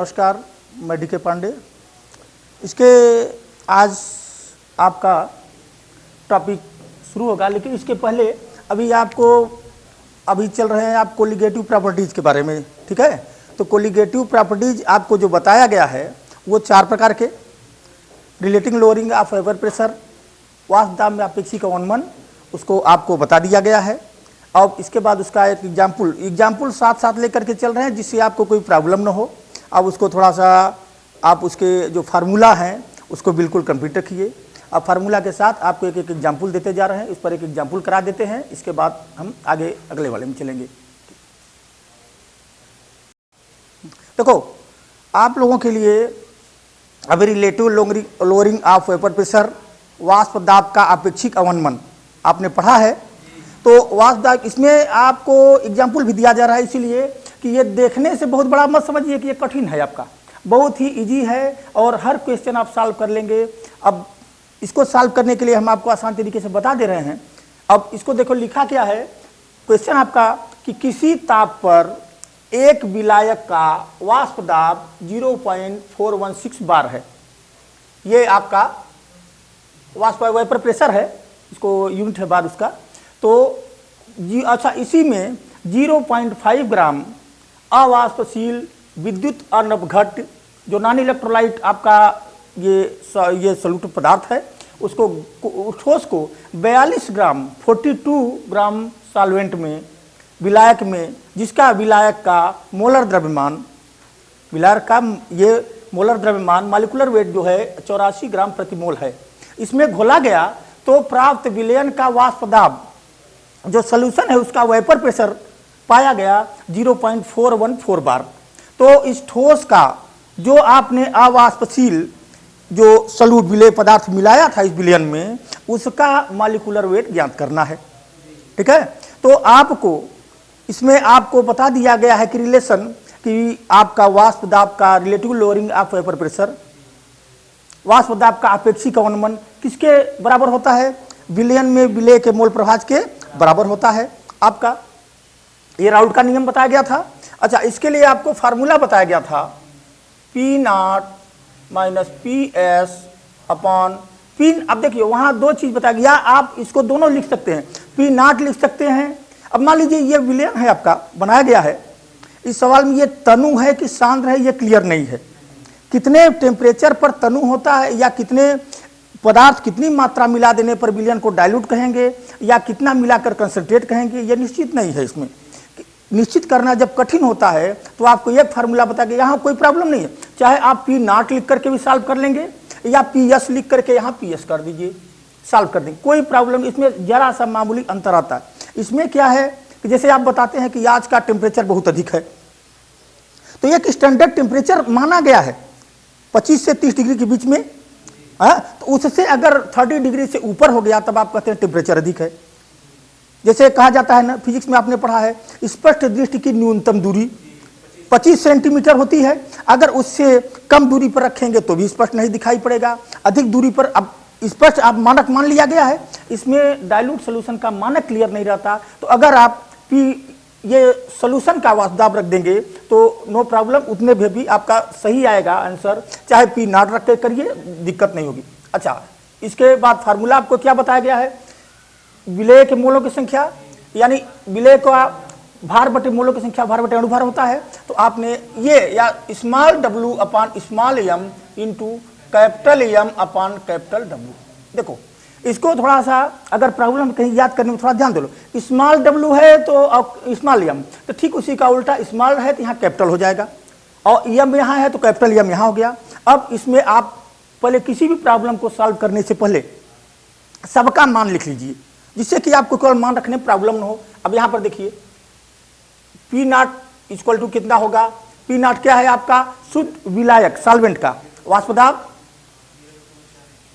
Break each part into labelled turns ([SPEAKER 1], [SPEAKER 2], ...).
[SPEAKER 1] नमस्कार, मैं डी के पांडे। इसके आज आपका टॉपिक शुरू होगा, लेकिन इसके पहले अभी चल रहे हैं आप कोलिगेटिव प्रॉपर्टीज़ के बारे में, ठीक है। तो कोलिगेटिव प्रॉपर्टीज़ आपको जो बताया गया है वो 4 प्रकार के: relating lowering of vapour pressure, वाष्प दाब में अपेक्षिक अवनमन, उसको आपको बता दिया गया है। अब इसके बाद उसका एक एग्जाम्पल साथ साथ लेकर के चल रहे हैं, जिससे आपको कोई प्रॉब्लम ना हो। अब उसको थोड़ा सा आप उसके जो फार्मूला हैं उसको बिल्कुल कंप्लीट रखिए। अब फार्मूला के साथ आपको एक एक एग्जाम्पल देते जा रहे हैं, इस पर एक एग्जाम्पल करा देते हैं, इसके बाद हम आगे अगले वाले में चलेंगे। देखो, आप लोगों के लिए अभी relative lowering of vapour pressure, वाष्प दाब का अपेक्षिक अवनमन आपने पढ़ा है। तो वाष्प दाब, इसमें आपको एग्जाम्पल भी दिया जा रहा है, इसीलिए कि ये देखने से बहुत बड़ा मत समझिए कि ये कठिन है। आपका बहुत ही इजी है और हर क्वेश्चन आप सॉल्व कर लेंगे। अब इसको सॉल्व करने के लिए हम आपको आसान तरीके से बता दे रहे हैं। अब इसको देखो, लिखा क्या है क्वेश्चन आपका कि किसी ताप पर एक विलायक का वाष्प दाब 0.416 बार है। ये आपका वाष्प वेपर प्रेशर है, इसको यूनिट है बार उसका। तो अच्छा, इसी में 0.5 ग्राम अवाष्पशील विद्युत अर्णवघट, जो नॉन इलेक्ट्रोलाइट आपका ये सॉल्यूट पदार्थ है, उसको ठोस को 42 ग्राम 42 ग्राम सॉल्वेंट में, विलायक में, जिसका विलायक का मोलर द्रव्यमान, ये मोलर द्रव्यमान मॉलिक्यूलर वेट जो है 84 ग्राम प्रति मोल है, इसमें घोला गया तो प्राप्त विलयन का वाष्प दाब, जो सोल्यूशन है उसका वेपर प्रेशर पाया गया 0.414 बार। तो इस ठोस का जो आपने अवाष्पशील जो सॉल्यूट विलेय पदार्थ मिलाया था इस विलयन में, उसका मॉलिक्यूलर वेट ज्ञात करना है, ठीक है। तो आपको इसमें आपको बता दिया गया है कि रिलेशन कि आपका वाष्प दाब का relative lowering of vapour pressure, वाष्प दाब का अपेक्षिक अवनमन किसके बराबर होता है? विलयन में विलेय के मोल प्रभाज के बराबर होता है। आपका ये राउल्ट का नियम बताया गया था। अच्छा, इसके लिए आपको फार्मूला बताया गया था P0 minus PS upon P। अब देखिए, वहां 2 चीज बताया गया, आप इसको दोनों लिख सकते हैं, P0 लिख सकते हैं। अब मान लीजिए ये विलयन है आपका बनाया गया है, इस सवाल में ये तनु है कि सांद्र है ये क्लियर नहीं है। कितने टेम्परेचर पर तनु होता है, या कितने पदार्थ कितनी मात्रा मिला देने पर विलयन को डाइल्यूट कहेंगे, या कितना मिलाकर कंसंट्रेट कहेंगे, ये निश्चित नहीं है। इसमें निश्चित करना जब कठिन होता है तो आपको एक फार्मूला बता के, यहाँ कोई प्रॉब्लम नहीं है, चाहे आप P0 लिख करके भी सॉल्व कर लेंगे, या PS लिख करके यहाँ PS कर दीजिए, सॉल्व कर देंगे, कोई प्रॉब्लम। इसमें जरा सा मामूली अंतर आता है। इसमें क्या है कि जैसे आप बताते हैं कि आज का टेम्परेचर बहुत अधिक है, तो एक स्टैंडर्ड टेम्परेचर माना गया है 25 से 30 डिग्री के बीच में, तो उससे अगर 30 डिग्री से ऊपर हो गया तब आप कहते हैं टेम्परेचर अधिक है। जैसे कहा जाता है ना, फिजिक्स में आपने पढ़ा है, स्पष्ट दृष्टि की न्यूनतम दूरी 25 सेंटीमीटर होती है। अगर उससे कम दूरी पर रखेंगे तो भी स्पष्ट नहीं दिखाई पड़ेगा, अधिक दूरी पर अब स्पष्ट आप मानक मान लिया गया है। इसमें डाइल्यूट सोल्यूशन का मानक क्लियर नहीं रहता, तो अगर आप ये सोल्यूशन का वाष्प दाब रख देंगे तो नो प्रॉब्लम, उतने में भी आपका सही आएगा आंसर, चाहे P0 रख के करिए, दिक्कत नहीं होगी। अच्छा, इसके बाद फार्मूला आपको क्या बताया गया है? विलेय के मोलों की संख्या, यानी विलेय का भार बटे मोलों की संख्या भार बटे अणुभार होता है। तो आपने ये या small w upon small m into capital M upon capital W। देखो, इसको थोड़ा सा अगर प्रॉब्लम कहीं याद करने में थोड़ा ध्यान दे लो, स्मॉल w है तो स्मॉल m, तो ठीक उसी का उल्टा स्मॉल है तो यहाँ कैपिटल हो जाएगा, और m यहाँ है तो कैपिटल M यहाँ हो गया। अब इसमें आप पहले किसी भी प्रॉब्लम को सॉल्व करने से पहले सबका मान लिख लीजिए, जिससे कि आपको केवल मान रखने में प्रॉब्लम न हो। अब यहाँ पर देखिए P0 इक्वल टू कितना होगा? P0 क्या है आपका? शुद्ध विलायक सॉल्वेंट का वाष्प दाब।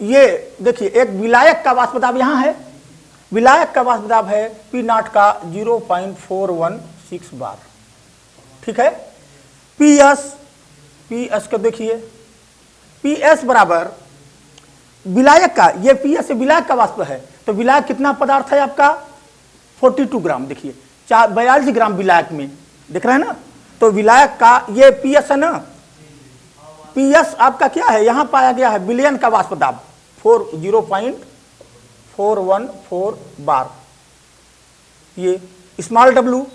[SPEAKER 1] ये देखिए, एक विलायक का वाष्प दाब यहाँ है, विलायक का वाष्प दाब है P0 का 0.416 बार, ठीक है। PS को देखिए, PS बराबर विलायक का, ये PS विलायक का वाष्प है, तो विलायक कितना पदार्थ है आपका? 42 ग्राम। देखिए 42 ग्राम विलायक में, दिख रहा है ना, तो विलायक का ये PS है ना, पीएस आपका क्या है, यहां पाया गया है विलयन का वाष्प दाब 0.414 बार। ये स्मॉल डब्लू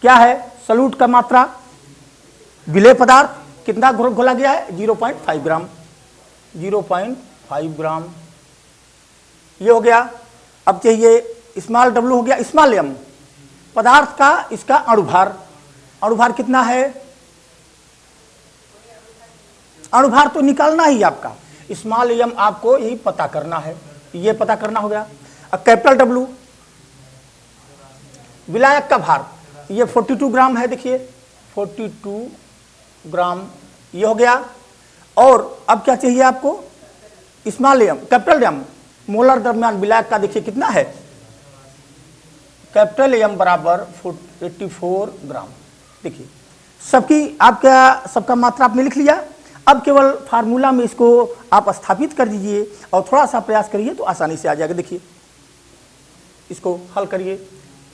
[SPEAKER 1] क्या है, सॉल्यूट का मात्रा, विलेय पदार्थ कितना घोला गया है 0.5 ग्राम, 0.5 ग्राम। ये हो गया। अब चाहिए स्मॉल डब्लू हो गया स्मॉल एम, पदार्थ का इसका अणुभार, अणुभार कितना है, अणुभार तो निकालना ही आपका, स्मॉल एम आपको यही पता करना है, ये पता करना हो गया। अब कैपिटल डब्लू विलायक का भार, ये 42 ग्राम है, देखिए 42 ग्राम, ये हो गया। और अब क्या चाहिए आपको, small M capital M, molar दरमियान विलायक का देखिए कितना है, कैपिटल एम बराबर 84 ग्राम। देखिए सबकी आपका सबका मात्रा आपने लिख लिया। अब केवल फार्मूला में इसको आप स्थापित कर दीजिए और थोड़ा सा प्रयास करिए तो आसानी से आ जाएगा। देखिए इसको हल करिए,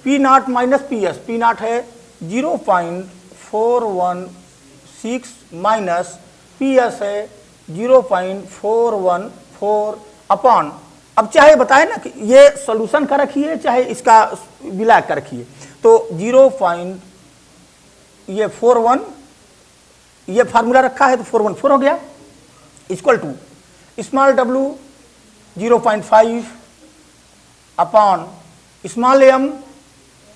[SPEAKER 1] P not minus P S, P not है 0.416 माइनस पी एस है 0.414 अपॉन, अब चाहे बताए ना कि ये सॉल्यूशन का रखिए चाहे इसका विलायक का रखिए, तो 0.41 ये फार्मूला रखा है तो 414 हो गया, equal to small W 0.5 upon small M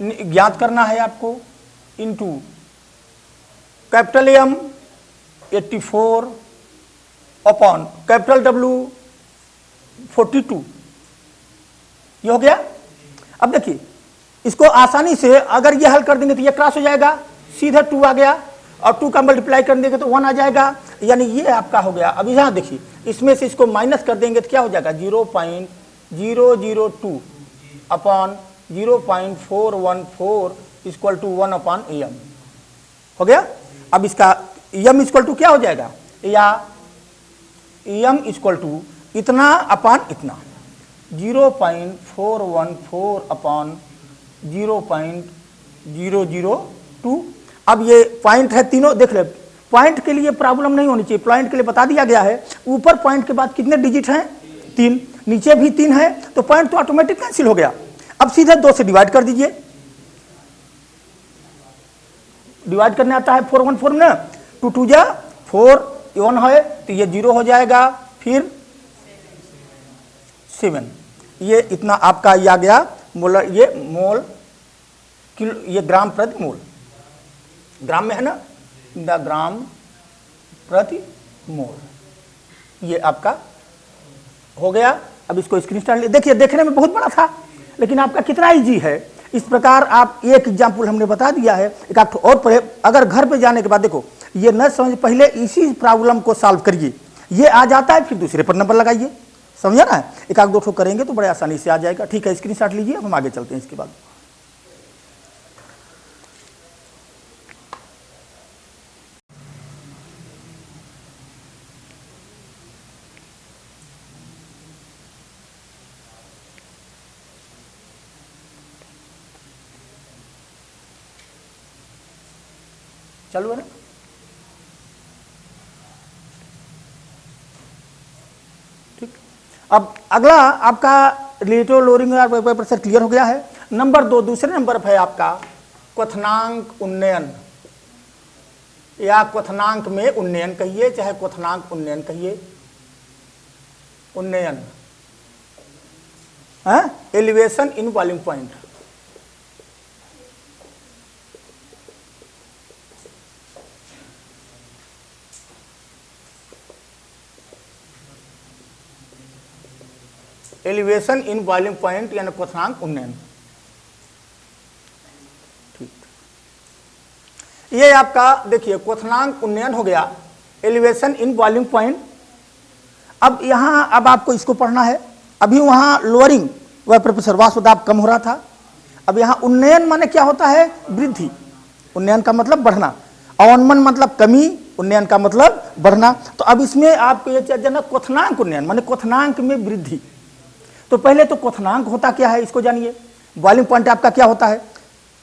[SPEAKER 1] ज्ञात करना है आपको, into capital M 84 upon capital W 42, ये हो गया। अब देखिए इसको आसानी से अगर ये हल कर देंगे तो ये क्रॉस हो जाएगा, सीधे 2 आ गया और 2 का मल्टीप्लाई कर देंगे तो 1 आ जाएगा, यानी ये आपका हो गया। अब यहाँ देखिए इसमें से इसको माइनस कर देंगे तो क्या हो जाएगा 0.002 upon 0.414 equal to 1 upon M हो गया। अब इसका एम इक्वल टू क्या हो जाएगा, या एम इक्वल टू इतना अपॉन इतना 0.414 अपॉन 0.002। अब ये पॉइंट है तीनों, देख ले पॉइंट के लिए प्रॉब्लम नहीं होनी चाहिए, पॉइंट के लिए बता दिया गया है। ऊपर पॉइंट के बाद कितने डिजिट हैं 3, नीचे भी 3 है, तो पॉइंट तो ऑटोमेटिक कैंसिल हो गया। अब सीधे 2 से डिवाइड कर दीजिए, डिवाइड करने आता है 414 में, 2 2 जा 4 1 है तो ये 0 हो जाएगा, फिर 7, ये इतना आपका ये आ गया मोल, ये मोल किलो, ये ग्राम प्रति मोल, ग्राम में है ना, द ग्राम प्रति मोल, ये आपका हो गया। अब इसको स्क्रीनशॉट ले, देखिए देखने में बहुत बड़ा था लेकिन आपका कितना इजी है। इस प्रकार आप एक एग्जाम्पल हमने बता दिया है, एक आध और पढ़े, अगर घर पे जाने के बाद देखो ये न समझ पहले इसी प्रॉब्लम को सॉल्व करिए, ये आ जाता है फिर दूसरे पर नंबर लगाइए, समझा ना। एक आध 2 ठो करेंगे तो बड़े आसानी से आ जाएगा। ठीक है, स्क्रीनशॉट लीजिए, हम आगे चलते हैं इसके बाद। चालू है ना, ठीक। अब अगला आपका relative lowering vapour pressure clear हो गया है। नंबर 2, दूसरे नंबर पर है आपका क्वथनांक उन्नयन, या क्वथनांक में उन्नयन कहिए चाहे क्वथनांक उन्नयन कहिए, उन्नयन elevation in boiling point. Elevation in boiling point यानी क्वथनांक उन्नयन, ठीक। ये आपका देखिए क्वथनांक उन्नयन हो गया, एलिवेशन इन बॉइलिंग पॉइंट। अब यहां अब आपको इसको पढ़ना है। अभी वहां लोअरिंग वेपर प्रेशर वाष्प दाब कम हो रहा था, अब यहां उन्नयन माने क्या होता है, वृद्धि। उन्नयन का मतलब बढ़ना, अवनमन मतलब कमी, उन्नयन का मतलब बढ़ना। तो अब इसमें आपको ये चाहिए ना क्वथनांक उन्नयन माने क्वथनांक में वृद्धि। तो पहले तो क्वथनांक होता क्या है इसको जानिए। बॉइलिंग पॉइंट आपका क्या होता है,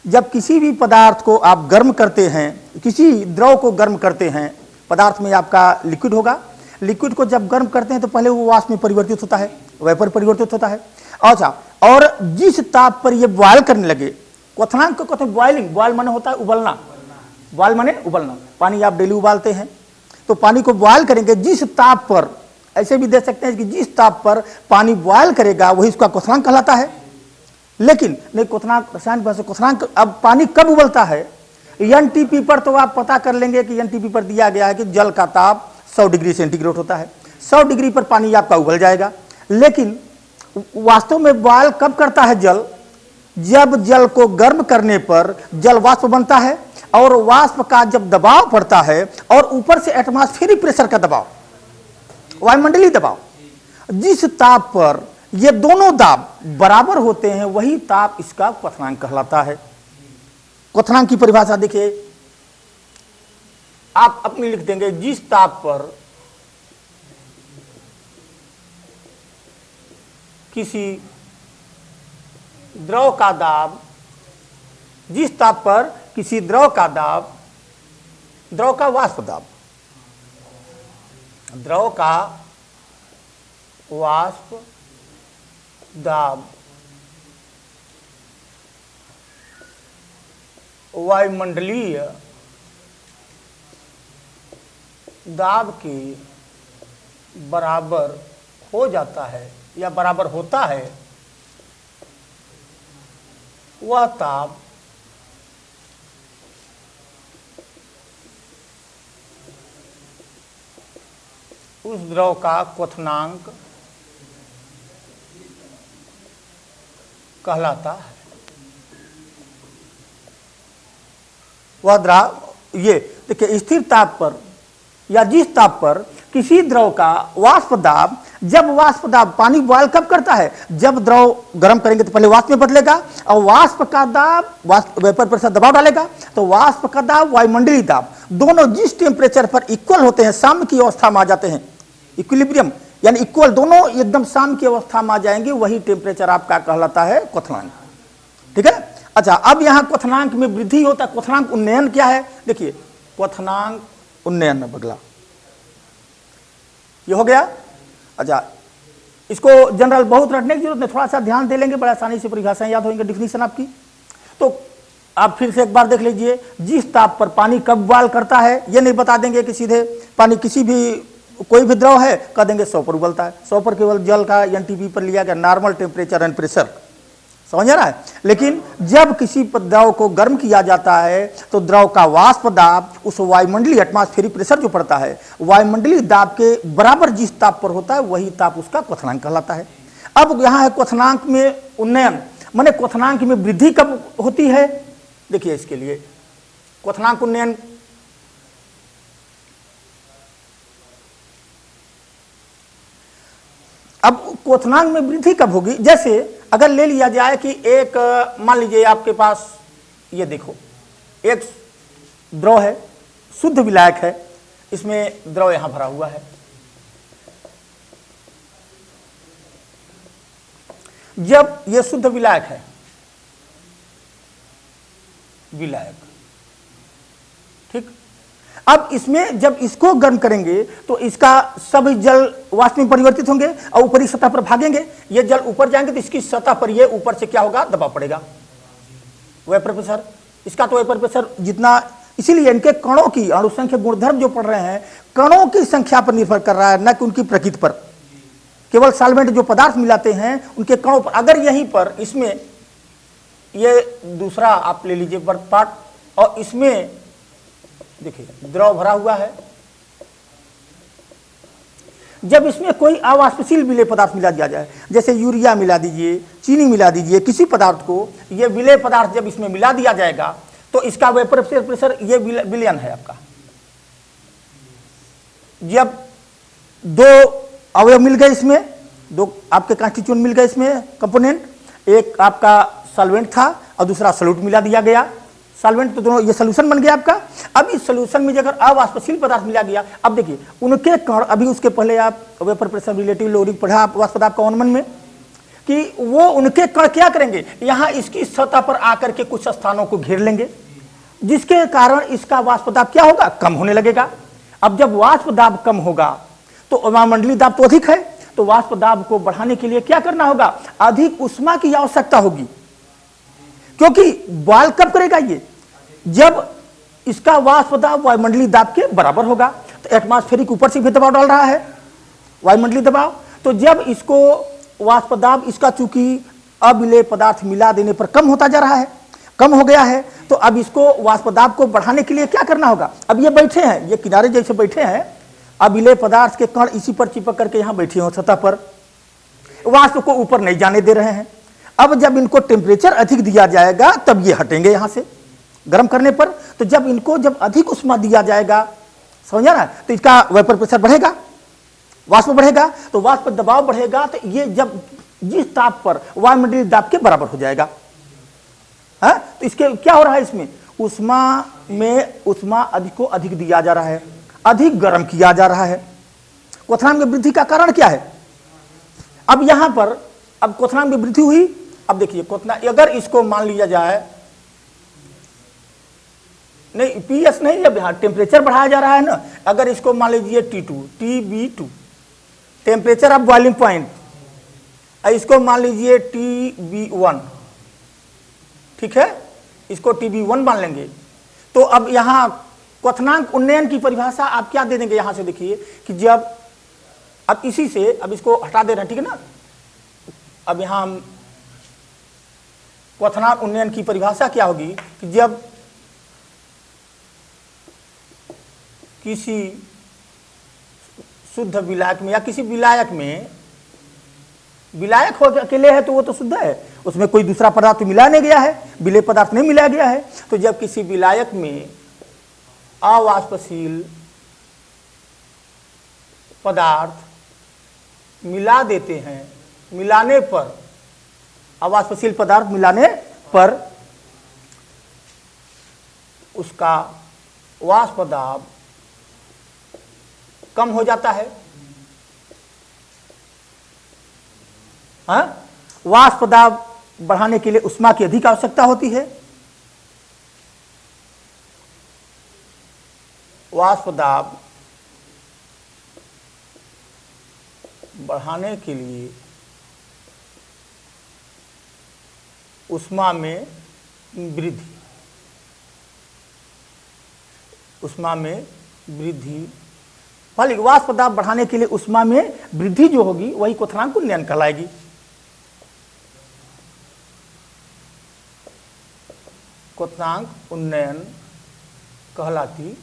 [SPEAKER 1] जब किसी भी पदार्थ को आप गर्म करते हैं, किसी द्रव को गर्म करते हैं, पदार्थ में आपका लिक्विड होगा, लिक्विड को जब गर्म करते हैं तो पहले वो वाष्प में परिवर्तित होता है, वेपर परिवर्तित होता है। अच्छा, और जिस ताप पर ये बॉयल करने लगे, क्वथनांक को कहते हैं बॉइलिंग। बॉयल माने होता है उबलना, बॉयल माने उबलना। पानी आप डेली उबालते हैं तो पानी को बॉयल करेंगे जिस ताप पर, ऐसे भी दे सकते हैं कि जिस ताप पर पानी बॉयल करेगा वही उसका क्वथनांक कहलाता है। लेकिन नहीं, क्वथनांक रासायनिक भाषा क्वथनांक, अब पानी कब उबलता है एनटीपी पर, तो आप पता कर लेंगे कि एनटीपी पर दिया गया है कि जल का ताप 100 डिग्री सेंटीग्रेड होता है। 100 डिग्री पर पानी आपका उबल जाएगा। लेकिन वास्तव में बॉयल कब करता है जल? जब जल को गर्म करने पर जल वाष्प बनता है, और वाष्प का जब दबाव पड़ता है और ऊपर से एटमॉस्फेरिक प्रेशर का दबाव, वायुमंडलीय दबाव, जिस ताप पर ये दोनों दाब बराबर होते हैं वही ताप इसका क्वथनांक कहलाता है। क्वथनांक की परिभाषा देखिए, आप अपनी लिख देंगे, जिस ताप पर किसी द्रव का दाब, जिस ताप पर किसी द्रव का दाब, द्रव का वाष्प दाब, द्रव का वाष्प दाब वायुमंडलीय दाब के बराबर हो जाता है या बराबर होता है, वह ताप उस द्रव का क्वथनांक कहलाता है। वह द्रव, ये देखिए, स्थिर ताप पर या जिस ताप पर किसी द्रव का वाष्प दाब, जब वाष्प दाब, पानी बॉयल कब करता है? जब द्रव गर्म करेंगे तो पहले वाष्प में बदलेगा, और वाष्प का दाब, वाष्प वेपर प्रेशर दबाव डालेगा, तो वाष्प का दाब, वायुमंडलीय दाब, दोनों जिस टेम्परेचर पर इक्वल होते हैं, साम्य की अवस्था में आ जाते हैं, इक्विलिब्रियम यानी इक्वल, दोनों एकदम साम्य की अवस्था में आ जाएंगे, वही टेम्परेचर आपका कहलाता है क्वथनांक। ठीक है। अच्छा, अब यहां क्वथनांक में वृद्धि होता है। क्वथनांक उन्नयन क्या है? देखिए, क्वथनांक उन्नयन में बदला, ये हो गया। अच्छा, इसको जनरल बहुत रटने की जरूरत नहीं, थोड़ा सा ध्यान दे लेंगे, बड़ा आसानी से परिभाषाएं याद होंगे, डिफिनीशन आपकी। तो आप फिर से एक बार देख लीजिए, जिस ताप पर पानी कब बॉयल करता है, ये नहीं बता देंगे कि सीधे पानी किसी भी, कोई भी द्रव है, कह देंगे 100 पर उबलता है। 100 पर केवल जल का एनटीपी पर लिया गया नॉर्मल टेम्परेचर एंड प्रेशर, समझ रहा है। लेकिन जब किसी द्रव को गर्म किया जाता है तो द्रव का वाष्प दाब उस वायुमंडलीय एटमॉस्फेरिक प्रेशर जो पड़ता है, वायुमंडलीय दाब के बराबर जिस ताप पर होता है वही ताप उसका क्वथनांक कहलाता है। अब यहां है क्वथनांक में उन्नयन, माने क्वथनांक में वृद्धि कब होती है? देखिए, इसके लिए क्वथनांक उन्नयन, अब क्वथनांक में वृद्धि कब होगी? जैसे अगर ले लिया जाए कि एक, मान लीजिए आपके पास, ये देखो, एक द्रव है, शुद्ध विलायक है, इसमें द्रव यहां भरा हुआ है। जब ये शुद्ध विलायक है, विलायक, ठीक, अब इसमें जब इसको गर्म करेंगे तो इसका सभी जल वाष्प में परिवर्तित होंगे और ऊपरी सतह पर भागेंगे। ये जल ऊपर जाएंगे तो इसकी सतह पर ये ऊपर से क्या होगा? दबाव पड़ेगा, वेपर प्रेशर। इसका तो वेपर प्रेशर जितना, इसीलिए इनके कणों की अणुसंख्या गुणधर्म जो पढ़ रहे हैं, कणों की संख्या पर निर्भर कर रहा है, न कि उनकी प्रकृति पर। केवल सॉल्वेंट जो पदार्थ मिलाते हैं उनके कणों पर। अगर यहीं पर इसमें ये दूसरा आप ले लीजिए बर्थ पार्ट, और इसमें देखिए द्रव भरा हुआ है, जब इसमें कोई अवाष्पशील विलेय पदार्थ मिला दिया जाए, जैसे यूरिया मिला दीजिए, चीनी मिला दीजिए, किसी पदार्थ को, ये विलेय पदार्थ जब इसमें मिला दिया जाएगा तो इसका वेपर प्रेशर, ये विलयन है आपका। जब दो अवयव मिल गए, इसमें दो आपके कॉन्स्टिट्यूएंट मिल गए, इसमें कंपोनेंट, एक आपका सॉल्वेंट था और दूसरा सॉल्यूट मिला दिया गया, सॉल्वेंट तो दोनों, ये सॉल्यूशन बन गया आपका। अब इस सॉल्यूशन में अगर अवाष्पशील पदार्थ मिला गया, अब देखिए उनके कण, अभी उसके पहले आप वेपर प्रेशर रिलेटिव लोअरिंग पढ़ा आप वाष्प दाब का 1 में, कि वो उनके कण क्या करेंगे, यहाँ इसकी सतह पर आकर के कुछ स्थानों को घेर लेंगे, जिसके कारण इसका वाष्प दाब क्या होगा, कम होने लगेगा। अब जब वाष्प दाब कम होगा तो वायुमंडलीय दाब तो अधिक है, तो वाष्प दाब को बढ़ाने के लिए क्या करना होगा, अधिक उष्मा की आवश्यकता होगी। क्योंकि बॉयल कब करेगा ये, जब इसका वाष्प दाब वायुमंडलीय दाब के बराबर होगा। तो एटमॉस्फेरिक ऊपर से भी दबाव डाल रहा है, वायुमंडलीय दबाव, तो जब इसको वाष्प दाब इसका चूंकि अविलेय पदार्थ मिला देने पर कम होता जा रहा है, कम हो गया है, तो अब इसको वाष्प दाब को बढ़ाने के लिए क्या करना होगा। अब ये बैठे हैं, ये किनारे जैसे बैठे हैं, अविलेय पदार्थ के कण इसी पर चिपक करके यहाँ बैठे हो सतह पर, वाष्प को ऊपर नहीं जाने दे रहे हैं। अब जब इनको टेम्परेचर अधिक दिया जाएगा तब ये हटेंगे यहाँ से गर्म करने पर। तो जब इनको जब अधिक उष्मा दिया जाएगा, समझा ना, तो इसका वेपर प्रेशर बढ़ेगा, वाष्प बढ़ेगा, तो वाष्प दबाव बढ़ेगा, तो ये जब जिस ताप पर वायुमंडलीय दाब के बराबर हो जाएगा। है? तो इसके क्या हो रहा है, इसमें उष्मा में उष्मा अधिक को अधिक दिया जा रहा है, अधिक गर्म किया जा रहा है। क्वथनांक में वृद्धि का कारण क्या है। अब यहां पर अब क्वथनांक में वृद्धि हुई। अब देखिए क्वथनांक, अगर इसको मान लिया जाए, नहीं पीएस नहीं, जब यहाँ टेम्परेचर बढ़ाया जा रहा है ना, अगर इसको मान लीजिए T2 TB2 temperature of boiling point, इसको मान लीजिए TB1, ठीक है, इसको TB1 मान लेंगे। तो अब यहाँ क्वथनांक उन्नयन की परिभाषा आप क्या दे देंगे, यहां से देखिए कि जब अब इसी से अब इसको हटा दे रहे हैं, ठीक है ना। अब यहां हम क्वथनांक उन्नयन की परिभाषा क्या होगी कि जब किसी शुद्ध विलायक में या किसी विलायक में, विलायक हो अकेले है तो वो तो शुद्ध है, उसमें कोई दूसरा पदार्थ मिलाया नहीं गया है, विलेय पदार्थ नहीं मिलाया गया है। तो जब किसी विलायक में अवाष्पशील पदार्थ मिला देते हैं, मिलाने पर अवाष्पशील पदार्थ मिलाने पर उसका वाष्प दाब कम हो जाता है। हाँ? वाष्प दाब बढ़ाने के लिए उष्मा की अधिक आवश्यकता होती है। वाष्प दाब बढ़ाने के लिए उष्मा में वृद्धि, उष्मा में वृद्धि, फल वाष्प दाब बढ़ाने के लिए उष्मा में वृद्धि जो होगी वही क्वथनांक उन्नयन कहलाएगी। क्वथनांक उन्नयन कहलाती है।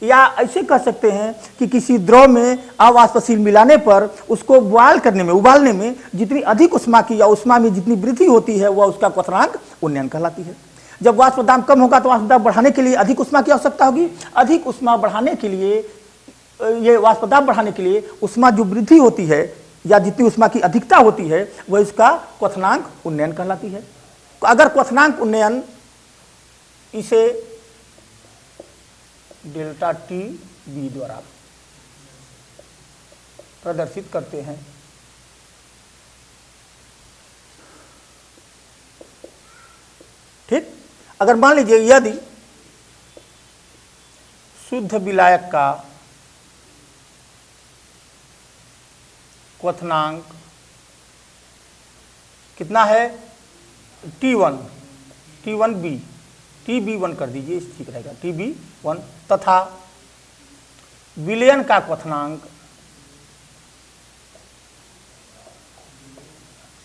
[SPEAKER 1] या ऐसे कह सकते हैं कि किसी द्रव में अवाष्पशील मिलाने पर उसको बॉयल करने में, उबालने में जितनी अधिक उष्मा की या उष्मा में जितनी वृद्धि होती है वह उसका क्वथनांक उन्नयन कहलाती है। जब वाष्प दाब कम होगा तो वाष्प दाब बढ़ाने के लिए अधिक उष्मा की आवश्यकता होगी। अधिक उष्मा बढ़ाने के लिए, ये वाष्प दाब बढ़ाने के लिए उष्मा जो वृद्धि होती है या जितनी उष्मा की अधिकता होती है वह इसका क्वथनांक उन्नयन कहलाती है। अगर क्वथनांक उन्नयन इसे डेल्टा टी बी द्वारा प्रदर्शित करते हैं। ठीक, अगर मान लीजिए यदि शुद्ध विलायक का क्वथनांक कितना है, T1 T1B TB1 कर दीजिए, इस ठीक रहेगा, TB1, तथा विलयन का क्वथनांक,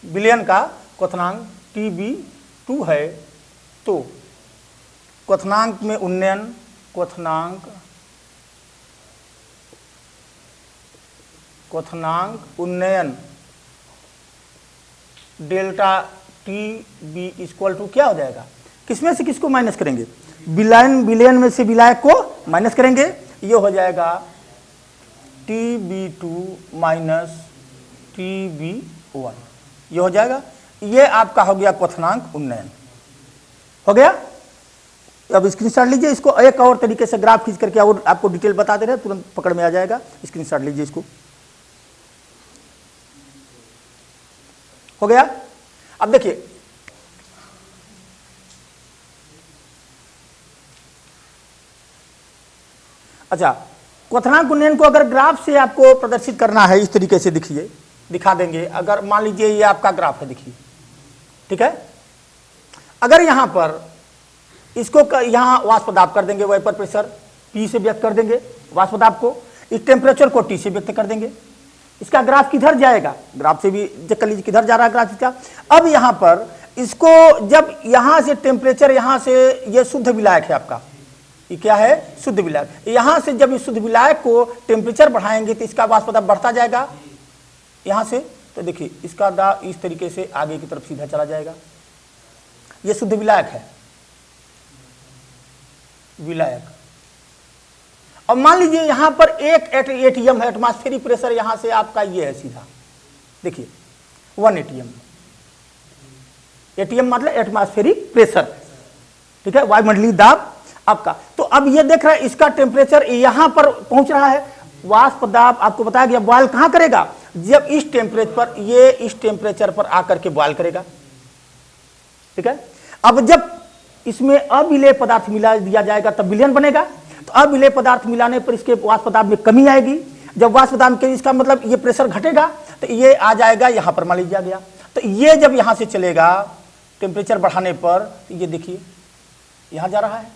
[SPEAKER 1] विलयन का क्वथनांक TB2 है, तो क्वथनांक में उन्नयन, क्वथनांक उन्नयन डेल्टा TB इक्वल टू क्या हो जाएगा, किसमें से किसको माइनस करेंगे, विलयन में से विलायक को माइनस करेंगे, ये हो जाएगा TB2 माइनस TB1, ये हो जाएगा। ये आपका हो गया क्वथनांक उन्नयन, हो गया। अब स्क्रीनशॉट लीजिए इसको, एक और तरीके से ग्राफ खींच करके और आपको डिटेल बता दे रहे हैं, तुरंत पकड़ में आ जाएगा। स्क्रीनशॉट लीजिए इसको। हो गया। अब देखिए अच्छा, क्वथनांक उन्नयन को अगर ग्राफ से आपको प्रदर्शित करना है इस तरीके से देखिए, दिखा देंगे। अगर मान लीजिए ये आपका ग्राफ है, देखिए ठीक है। अगर यहां पर इसको यहां वाष्प दाब कर देंगे, वेपर प्रेशर P से व्यक्त कर देंगे वाष्प दाब को, इस टेम्परेचर को T से व्यक्त कर देंगे। इसका ग्राफ किधर जाएगा, ग्राफ से भी चेक कर लीजिए किधर जा रहा है ग्राफ इसका। अब यहां पर इसको जब यहां से टेम्परेचर, यहां से ये शुद्ध विलायक है आपका, ये क्या है, शुद्ध विलायक। यहां से जब इस शुद्ध विलायक को टेम्परेचर बढ़ाएंगे तो इसका वाष्प दाब बढ़ता जाएगा यहां से। तो देखिए इसका दाब इस तरीके से आगे की तरफ सीधा चला जाएगा। ये शुद्ध विलायक है, विलायक। अब मान लीजिए यहां पर एक एटीएम है, एटमॉस्फेरिक प्रेशर यहां से आपका ये है सीधा, देखिए 1 एटीएम। एटीएम मतलब एटमॉस्फेरिक प्रेशर, ठीक है, वायुमंडलीय दाब आपका। तो अब ये देख रहा है इसका टेम्परेचर यहां पर पहुंच रहा है। वाष्प दाब आपको बताया गया बॉयल कहां करेगा, जब इस टेम्परेचर पर, ये इस टेम्परेचर पर आकर के बॉयल करेगा, ठीक है। अब जब इसमें अविलेय पदार्थ मिला दिया जाएगा तब विलयन बनेगा। तो अविलेय पदार्थ मिलाने पर इसके वाष्प दाब में कमी आएगी। जब वाष्प दाब के इसका मतलब ये प्रेशर घटेगा तो ये आ जाएगा यहां पर, मान लीजिए गया। तो ये जब यहां से चलेगा टेम्परेचर बढ़ाने पर, तो ये देखिए यहां जा रहा है,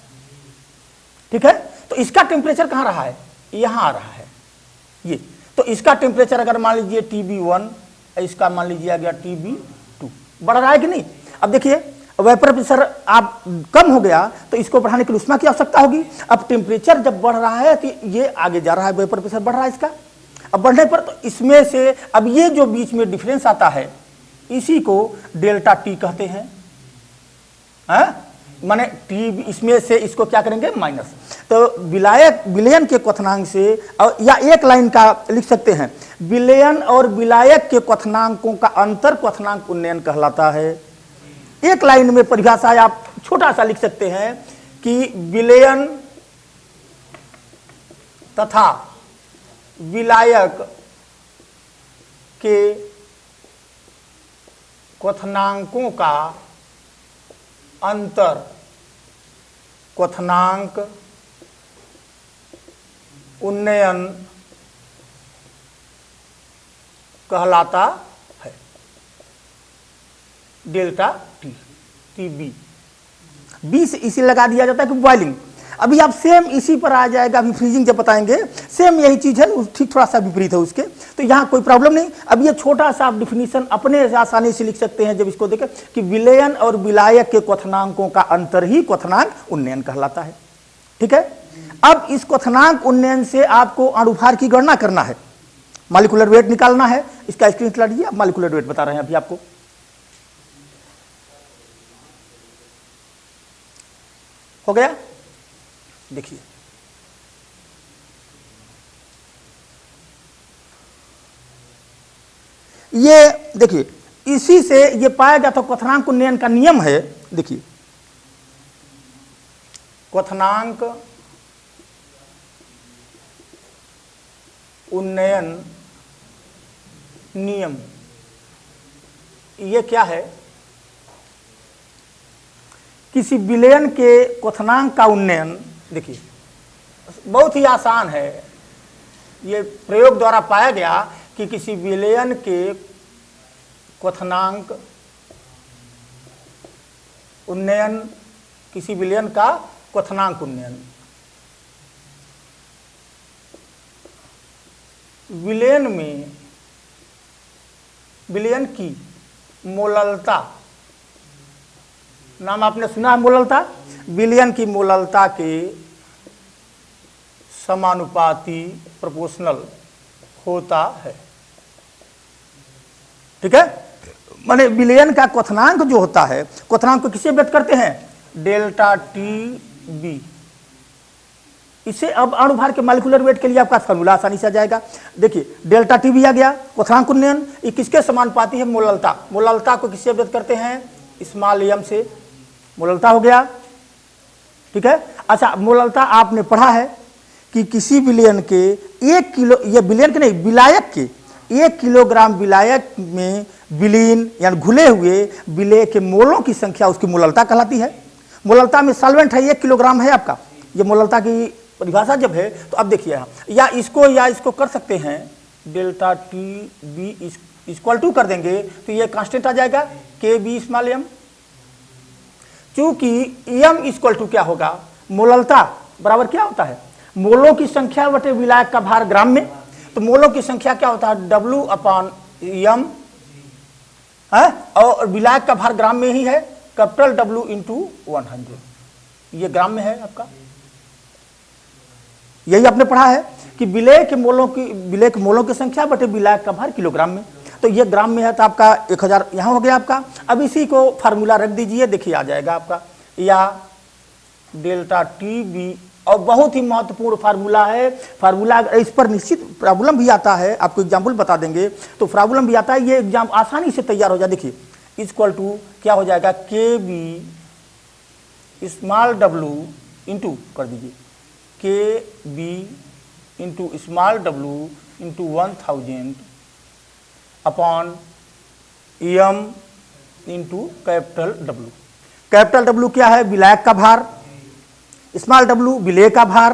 [SPEAKER 1] ठीक है। तो इसका टेम्परेचर कहां रहा है, यहां आ रहा है ये। तो इसका टेम्परेचर अगर मान लीजिए TB1, इसका मान लीजिए आ गया TB2, बढ़ रहा है कि नहीं। अब देखिए वेपर प्रेशर आप कम हो गया तो इसको बढ़ाने के लिए उष्मा की आवश्यकता होगी। अब टेम्परेचर जब बढ़ रहा है तो ये आगे जा रहा है, वेपर प्रेशर बढ़ रहा है इसका। अब बढ़ने पर तो इसमें से अब ये जो बीच में डिफरेंस आता है इसी को डेल्टा T कहते हैं, माने T इसमें से इसको क्या करेंगे, माइनस। तो विलायक, विलयन के क्वथनांक से, या एक लाइन का लिख सकते हैं, विलयन और विलायक के क्वथनांकों का अंतर क्वथनांक उन्नयन कहलाता है। एक लाइन में परिभाषा आप छोटा सा लिख सकते हैं कि विलयन तथा विलायक के क्वथनांकों का अंतर क्वथनांक उन्नयन कहलाता है, डेल्टा T, TB। बी से इसी लगा दिया जाता है कि बॉइलिंग। अभी आप सेम इसी पर आ जाएगा, अभी फ्रीजिंग जब बताएंगे सेम यही चीज है, ठीक थोड़ा सा विपरीत है उसके, तो यहाँ कोई प्रॉब्लम नहीं। अब ये छोटा सा आप डिफिनीशन अपने आसानी से लिख सकते हैं जब इसको देखें कि विलयन और विलायक के क्वथनांकों का अंतर ही क्वथनांक उन्नयन कहलाता है, ठीक है। अब इस क्वथनांक उन्नयन से आपको अणुभार की गणना करना है, मॉलिक्यूलर वेट निकालना है। इसका स्क्रीनशॉट लीजिए, मॉलिक्यूलर वेट बता रहे हैं अभी आपको। हो गया, देखिए ये, देखिए इसी से ये पाया जाता क्वथनांक उन्नयन का नियम है। देखिए क्वथनांक उन्नयन नियम, ये क्या है, किसी विलयन के क्वथनांक का उन्नयन, देखिए बहुत ही आसान है, ये प्रयोग द्वारा पाया गया कि किसी विलयन के क्वथनांक उन्नयन, किसी विलयन का क्वथनांक उन्नयन, विलयन में विलयन की मोललता, नाम आपने सुना है मोललता, विलयन की मोललता के समानुपाती प्रोपोर्शनल होता है, ठीक है। माने विलयन का क्वथनांक जो होता है, क्वथनांक को किससे व्यक्त करते हैं, डेल्टा TB। इससे अब अणुभार के मॉलिक्यूलर वेट के लिए आपका फॉर्मूला आसानी से आ जाएगा। देखिए डेल्टा TB आ गया, क्वथनांक उन्नयन, ये किसके समानुपाती है, मोललता। मोललता को किससे व्यक्त करते हैं, स्मॉल m से, मोललता हो गया, ठीक है। अच्छा, मोललता आपने पढ़ा है कि किसी विलयन के 1 किलो, ये विलयन के नहीं, विलायक के 1 किलोग्राम विलायक में विलीन यानी घुले हुए विलेय के मोलों की संख्या उसकी मोललता कहलाती है। मोललता में सॉल्वेंट है 1 किलोग्राम है आपका, ये मोललता की परिभाषा जब है। तो अब देखिए या इसको कर सकते हैं, delta T B equal to कर देंगे तो ये कांस्टेंट आ जाएगा के बी स्मॉल एम। चूंकि एम इक्वल टू क्या होगा, मोललता बराबर क्या होता है, मोलों की संख्या बटे विलायक का भार ग्राम में। तो मोलों की संख्या क्या होता है, W अपॉन एम है, और विलायक का भार ग्राम में ही है, कैपिटल W इंटू 100, ये ग्राम में है आपका। यही आपने पढ़ा है कि विलेय के मोलों की संख्या बटे विलायक का भार किलोग्राम में। तो ये ग्राम में है तो आपका 1000 यहाँ हो गया आपका। अब इसी को फार्मूला रख दीजिए, देखिए आ जाएगा आपका या डेल्टा टी बी। और बहुत ही महत्वपूर्ण फार्मूला है, फार्मूला इस पर निश्चित प्रॉब्लम भी आता है, आपको एग्जाम्पल बता देंगे तो प्रॉब्लम भी आता है, ये एग्जाम आसानी से तैयार हो जाए। देखिए इक्वल टू क्या हो जाएगा, K B small W into कर दीजिए K B into small W into 1000 upon M into capital W. Capital W क्या है, विलायक का भार, स्मॉल डब्लू विलेय का भार,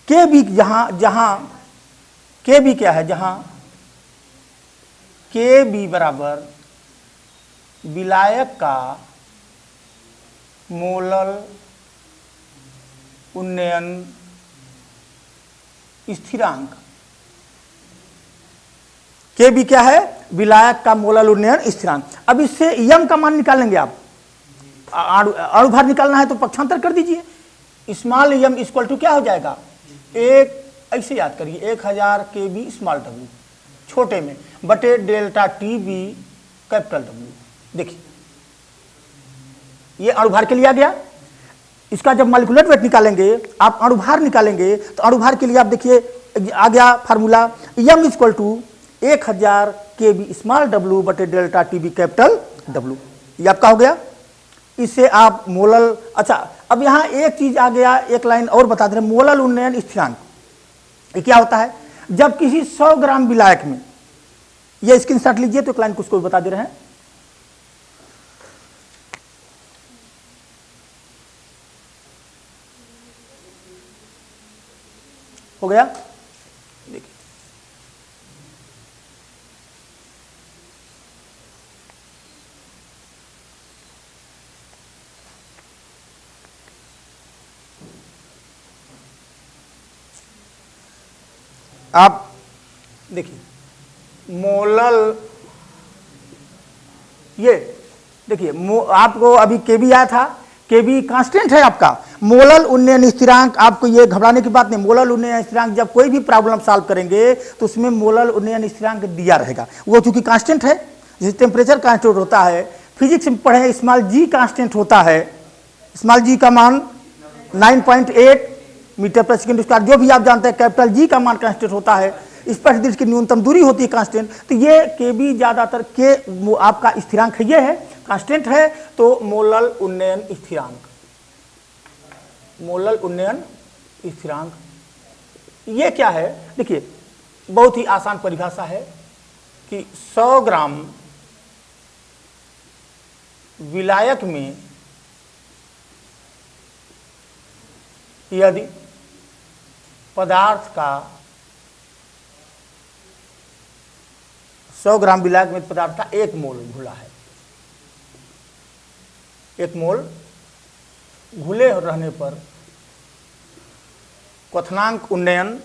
[SPEAKER 1] के बी जहां के बी क्या है, जहां के बी बराबर विलायक का मोलल उन्नयन स्थिरांक। के बी क्या है, विलायक का मोलल उन्नयन स्थिरांक। अब इससे यम का मान निकालेंगे आप, अणुभार निकालना है तो पक्षांतर कर दीजिए। स्मॉल एम इक्वल टू क्या हो जाएगा, एक ऐसे याद करिए 1000 के बी स्मॉल डब्ल्यू छोटे में बटे delta T B capital W. देखिए ये अणुभार के लिए आ गया। इसका जब मॉलिक्यूलर वेट निकालेंगे, आप अणुभार निकालेंगे तो अणुभार के लिए आप देखिए आ गया formula, M equal to 1000 K B small W बटे delta T B capital W, ये आपका हो गया। इससे आप मोलल, अच्छा अब यहाँ एक चीज आ गया, एक लाइन और बता दे रहे, मोलल उन्नयन स्थिरांक ये क्या होता है, जब किसी 100 ग्राम विलायक में, ये स्क्रीनशॉट लीजिए तो एक लाइन कुछ को बता दे रहे हैं। हो गया, देखिए आप देखिए मोलल, ये देखिए आपको अभी केबी आया था, केबी कांस्टेंट है आपका। मोलल उन्नयन स्थिरांक, आपको ये घबराने की बात नहीं, मोलल उन्नयन स्थिरांक जब कोई भी प्रॉब्लम सॉल्व करेंगे तो उसमें मोलल उन्नयन स्थिरांक दिया रहेगा, वो चूंकि कांस्टेंट है, जैसे टेम्परेचर कांस्टेंट होता है, फिजिक्स में पढ़े स्मॉल जी कांस्टेंट होता है, स्मॉल जी का मान 9.8 मीटर पर सेकेंड स्क्वायर, जो भी आप जानते हैं कैपिटल जी का मान कांस्टेंट होता है, स्पर्श दृश्य की न्यूनतम दूरी होती है कांस्टेंट। तो ये के बी ज्यादातर के आपका स्थिरांक है, ये है कांस्टेंट है, तो मोलल उन्नयन स्थिरांक, मोलल उन्नयन स्थिरांक ये क्या है, देखिए बहुत ही आसान परिभाषा है कि 100 ग्राम विलायक में यदि पदार्थ का 100 ग्राम विलायक में पदार्थ का 1 मोल घुला है, 1 मोल घुले रहने पर क्वथनांक उन्नयन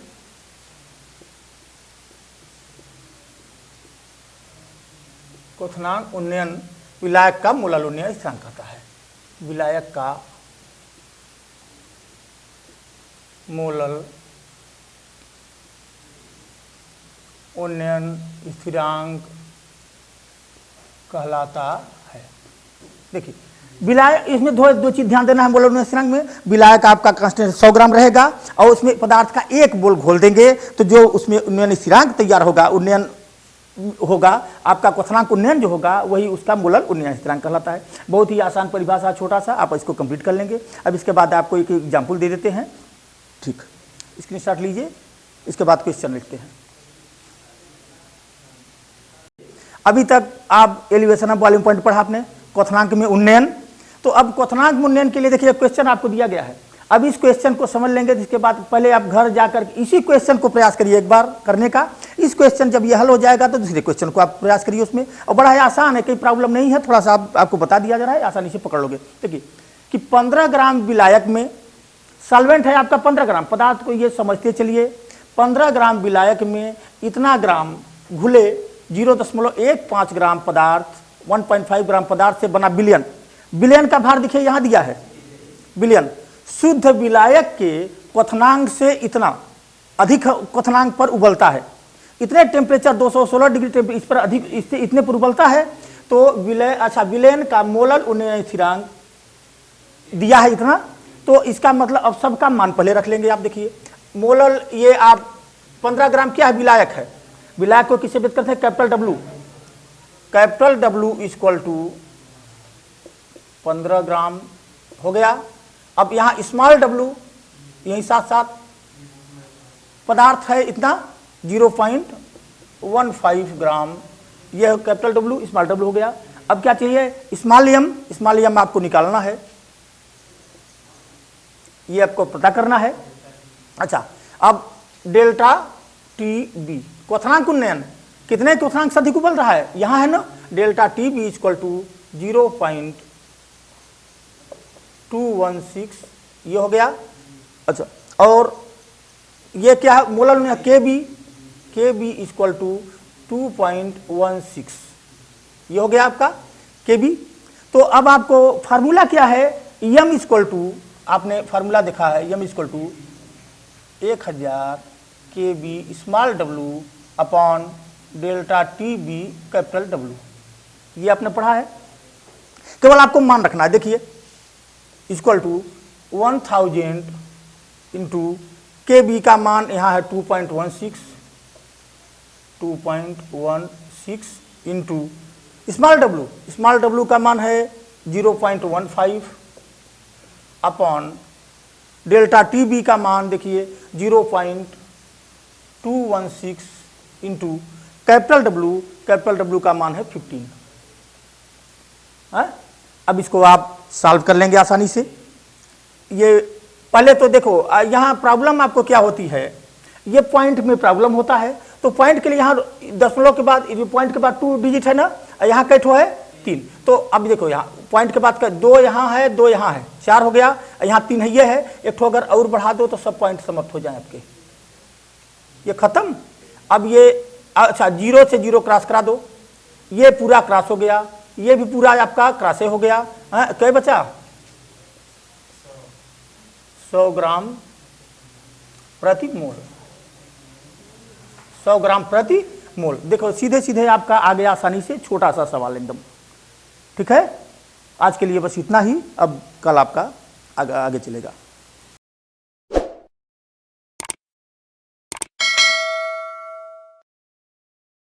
[SPEAKER 1] विलायक का मोलल उन्नयन स्थिरांक कहता है। विलायक का मोलल उन्नयन स्थिरांक कहलाता है। देखिए विलायक, इसमें दो चीज ध्यान देना है मोलल उन्नयन स्थिरांक में, विलायक आपका कांस्टेंट 100 ग्राम रहेगा और उसमें पदार्थ का 1 मोल घोल देंगे तो जो उसमें उन्नयन स्थिरांक तैयार होगा, उन्नयन होगा आपका क्वथनांक उन्नयन जो होगा वही उसका मोलल उन्नयन स्थिरांक कहलाता है। बहुत ही आसान परिभाषा, छोटा सा, आप इसको कंप्लीट कर लेंगे। अब इसके बाद आपको एक एग्जाम्पल दे देते हैं, ठीक, स्क्रीनशॉट लीजिए, इसके बाद क्वेश्चन लिखते हैं। अभी तक आप एलिवेशन ऑफ बॉइलिंग पॉइंट पढ़ा आपने, क्वथनांक में उन्नयन। तो अब क्वथनांक में उन्नयन के लिए देखिए क्वेश्चन आपको दिया गया है। अब इस क्वेश्चन को समझ लेंगे, जिसके बाद पहले आप घर जाकर इसी क्वेश्चन को प्रयास करिए एक बार करने का। इस क्वेश्चन जब ये हल हो जाएगा तो दूसरे क्वेश्चन को आप प्रयास करिए उसमें, और बड़ा ही आसान है, कोई प्रॉब्लम नहीं है, थोड़ा सा आपको बता दिया जा रहा है, आसानी से पकड़ लोगे। देखिए कि 15 ग्राम विलायक में सॉल्वेंट है आपका 15 ग्राम, पदार्थ को ये समझते चलिए 15 ग्राम विलायक में इतना ग्राम घुले 0.15 ग्राम पदार्थ, 1.5 ग्राम पदार्थ से बना विलयन। विलयन का भार देखिए यहाँ दिया है, विलयन शुद्ध विलायक के क्वथनांक से इतना अधिक क्वथनांक पर उबलता है, इतने टेम्परेचर 216 डिग्री टेम्परेचर इस पर अधिक, इससे इतने पर उबलता है, तो विलयन का मोलल उन्नयन स्थिरांक दिया है इतना। तो इसका मतलब अब सबका मान पहले रख लेंगे। आप देखिए मोलल, ये आप 15 ग्राम क्या है, विलायक है, विलायक को किससे व्यक्त करते हैं, capital W, capital W equal to 15 gram हो गया। अब यहाँ स्मॉल डब्ल्यू यही साथ साथ पदार्थ है इतना 0.15 ग्राम, यह कैपिटल डब्ल्यू स्मॉल डब्ल्यू हो गया। अब क्या चाहिए, स्मॉलियम, स्मॉलियम आपको निकालना है, ये आपको पता करना है। अच्छा, अब डेल्टा टी बी क्वथनांक उन्नयन, कितने क्वथनांक से अधिक उबल रहा है, यहाँ है ना, delta T B equal to 0.216, ये हो गया। अच्छा, और ये क्या है, मोलर में के बी इक्वल टू 2.16, ये हो गया आपका के बी। तो अब आपको फार्मूला क्या है, यम इक्वल टू, आपने फार्मूला देखा है, M equal to 1000 K B small W upon delta T B capital W, ये आपने पढ़ा है। केवल आपको मान रखना है, देखिए इक्वल टू 1000 इंटू के बी का मान यहाँ है 2.16 इंटू स्मॉल डब्ल्यू का मान है 0.15 अपॉन डेल्टा टी बी का मान देखिए 0.216 इंटू कैपिटल डब्ल्यू का मान है 15 है? अब इसको आप सॉल्व कर लेंगे आसानी से। ये पहले तो देखो यहाँ प्रॉब्लम आपको क्या होती है, ये पॉइंट में प्रॉब्लम होता है, तो पॉइंट के लिए यहाँ दशमलव के बाद पॉइंट के बाद 2 डिजिट है ना, यहाँ कैठो है 3, तो अब देखो यहाँ पॉइंट के बाद 2 यहाँ है, 2 यहाँ है, 4 हो गया, यहाँ 3 है, ये है, एक ठो अगर और बढ़ा दो तो सब पॉइंट समाप्त हो जाए आपके, ये खत्म। अब ये अच्छा 0 से 0 क्रॉस करा दो, ये पूरा क्रॉस हो गया, ये भी पूरा आपका क्रॉसे हो गया, क्या बचा 100 ग्राम प्रति मोल, 100 ग्राम प्रति मोल। देखो सीधे सीधे आपका आ गया आसानी से, छोटा सा सवाल एकदम, ठीक है। आज के लिए बस इतना ही, अब कल आपका आगे चलेगा।